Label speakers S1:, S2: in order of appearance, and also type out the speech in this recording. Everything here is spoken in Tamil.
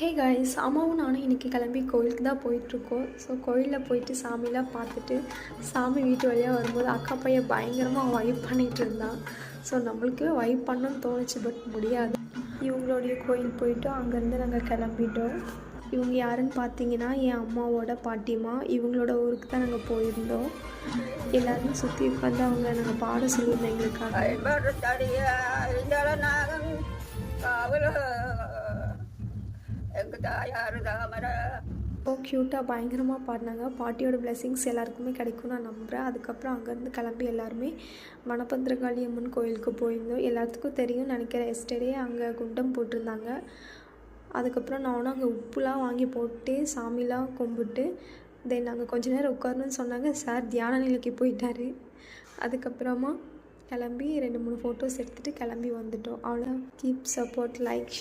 S1: ஹே காய்ஸ், அம்மாவும் நானும் இன்றைக்கி கிளம்பி கோயிலுக்கு தான் போயிட்டுருக்கோம். ஸோ கோயிலில் போயிட்டு சாமிலாம் பார்த்துட்டு சாமி வீட்டு வழியாக வரும்போது அக்கா பையன் பயங்கரமாக வைப் பண்ணிகிட்டு இருந்தான். ஸோ நம்மளுக்கு வைப் பண்ணணும்னு தோணுச்சு, பட் முடியாது. இவங்களுடைய கோயில் போயிட்டு அங்கேருந்து நாங்கள் கிளம்பிட்டோம். இவங்க யாருன்னு பார்த்தீங்கன்னா என் அம்மாவோட பாட்டிமா. இவங்களோட ஊருக்கு தான் நாங்கள் போயிருந்தோம். எல்லாருமே சுற்றி உட்காந்து அவங்க நாங்கள் பாட சொல்லியிருந்தோம் எங்களுக்காக. ஓ க்யூட்டாக பயங்கரமாக பாடினாங்க. பாட்டியோட பிளெஸிங்ஸ் எல்லாருக்குமே கிடைக்கும் நான் நம்புகிறேன். அதுக்கப்புறம் அங்கேருந்து கிளம்பி எல்லாருமே வனபத்திரகாளி அம்மன் கோயிலுக்கு போயிருந்தோம். எல்லாத்துக்கும் தெரியும் நினைக்கிறேன், எஸ்டர்டே அங்கே குண்டம் போட்டிருந்தாங்க. அதுக்கப்புறம் நானும் அங்கே உப்புலாம் வாங்கி போட்டு சாமிலாம் கும்பிட்டு தென் அங்கே கொஞ்ச நேரம் உட்காரணுன்னு சொன்னாங்க. சார் தியான நிலைக்கு போயிட்டார். அதுக்கப்புறமா கிளம்பி 2-3 ஃபோட்டோஸ் எடுத்துகிட்டு கிளம்பி வந்துட்டோம். அவ்வளோ. Keep support, like, share.